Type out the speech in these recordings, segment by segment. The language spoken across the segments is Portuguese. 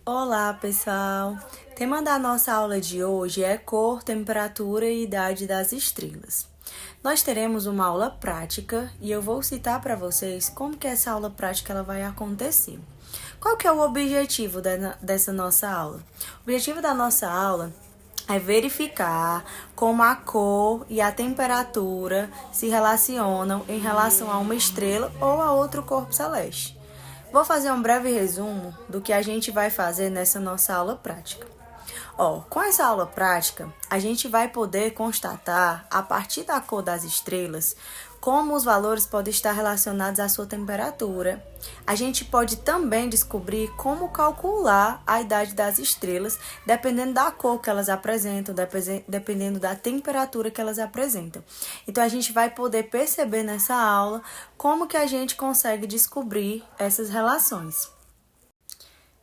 Olá, pessoal! O tema da nossa aula de hoje é cor, temperatura e idade das estrelas. Nós teremos uma aula prática e eu vou citar para vocês como que essa aula prática ela vai acontecer. Qual que é o objetivo dessa nossa aula? O objetivo da nossa aula é verificar como a cor e a temperatura se relacionam em relação a uma estrela ou a outro corpo celeste. Vou fazer um breve resumo do que a gente vai fazer nessa nossa aula prática. Com essa aula prática, a gente vai poder constatar, a partir da cor das estrelas, como os valores podem estar relacionados à sua temperatura. A gente pode também descobrir como calcular a idade das estrelas, dependendo da cor que elas apresentam, dependendo da temperatura que elas apresentam. Então, a gente vai poder perceber nessa aula como que a gente consegue descobrir essas relações.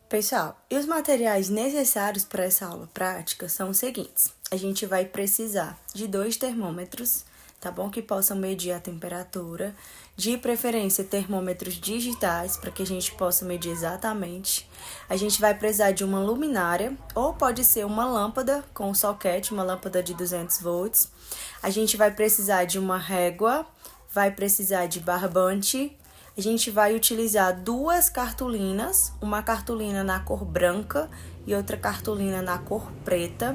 Pessoal, e os materiais necessários para essa aula prática são os seguintes. A gente vai precisar de 2 termômetros, tá bom? Que possam medir a temperatura. De preferência, termômetros digitais, para que a gente possa medir exatamente. A gente vai precisar de uma luminária, ou pode ser uma lâmpada com soquete, uma lâmpada de 200 volts. A gente vai precisar de uma régua, vai precisar de barbante. A gente vai utilizar 2 cartolinas, uma cartolina na cor branca e outra cartolina na cor preta.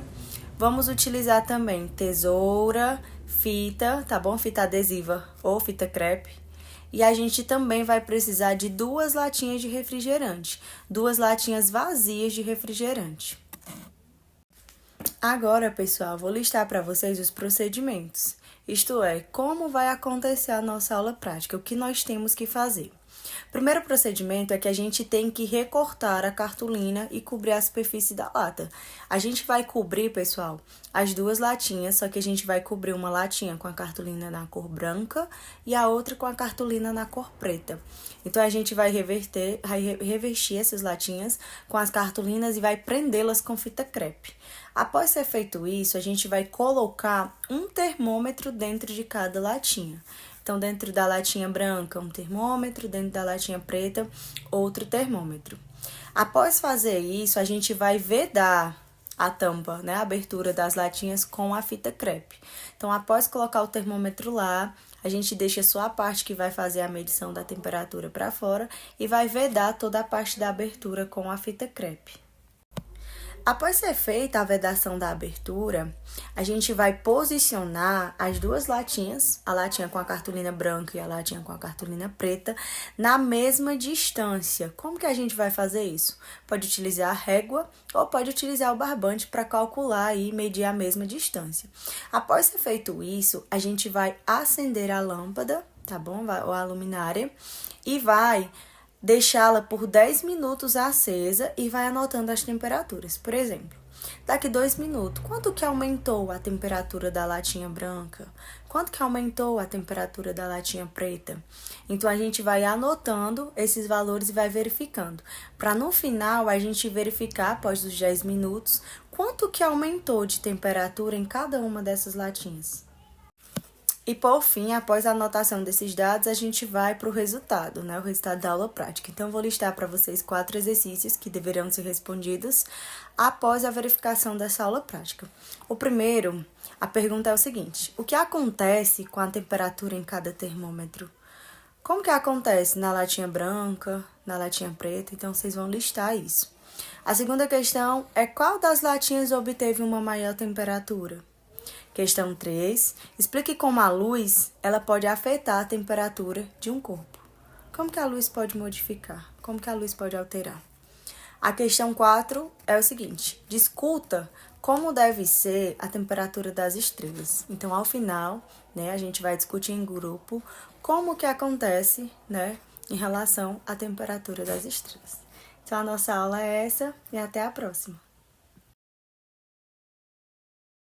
Vamos utilizar também tesoura, fita, tá bom? Fita adesiva ou fita crepe. E a gente também vai precisar de 2 latinhas de refrigerante, 2 latinhas vazias de refrigerante. Agora, pessoal, vou listar para vocês os procedimentos. Isto é, como vai acontecer a nossa aula prática, o que nós temos que fazer. O primeiro procedimento é que a gente tem que recortar a cartolina e cobrir a superfície da lata. A gente vai cobrir, pessoal, as 2 latinhas, só que a gente vai cobrir uma latinha com a cartolina na cor branca e a outra com a cartolina na cor preta. Então, a gente vai revestir essas latinhas com as cartolinas e vai prendê-las com fita crepe. Após ser feito isso, a gente vai colocar um termômetro dentro de cada latinha. Então, dentro da latinha branca, um termômetro, dentro da latinha preta, outro termômetro. Após fazer isso, a gente vai vedar a tampa, né, a abertura das latinhas com a fita crepe. Então, após colocar o termômetro lá, a gente deixa só a parte que vai fazer a medição da temperatura para fora e vai vedar toda a parte da abertura com a fita crepe. Após ser feita a vedação da abertura, a gente vai posicionar as 2 latinhas, a latinha com a cartolina branca e a latinha com a cartolina preta, na mesma distância. Como que a gente vai fazer isso? Pode utilizar a régua ou pode utilizar o barbante para calcular e medir a mesma distância. Após ser feito isso, a gente vai acender a lâmpada, tá bom? Ou a luminária, e vai deixá-la por 10 minutos acesa e vai anotando as temperaturas. Por exemplo, daqui 2 minutos, quanto que aumentou a temperatura da latinha branca? Quanto que aumentou a temperatura da latinha preta? Então, a gente vai anotando esses valores e vai verificando. Para no final, a gente verificar, após os 10 minutos, quanto que aumentou de temperatura em cada uma dessas latinhas. E, por fim, após a anotação desses dados, a gente vai para o resultado, né? O resultado da aula prática. Então, eu vou listar para vocês 4 exercícios que deverão ser respondidos após a verificação dessa aula prática. O primeiro, a pergunta é o seguinte: o que acontece com a temperatura em cada termômetro? Como que acontece na latinha branca, na latinha preta? Então, vocês vão listar isso. A segunda questão é qual das latinhas obteve uma maior temperatura? Questão 3. Explique como a luz ela pode afetar a temperatura de um corpo. Como que a luz pode modificar? Como que a luz pode alterar? A questão 4 é o seguinte: discuta como deve ser a temperatura das estrelas. Então, ao final, né, a gente vai discutir em grupo como que acontece, né, em relação à temperatura das estrelas. Então, a nossa aula é essa e até a próxima.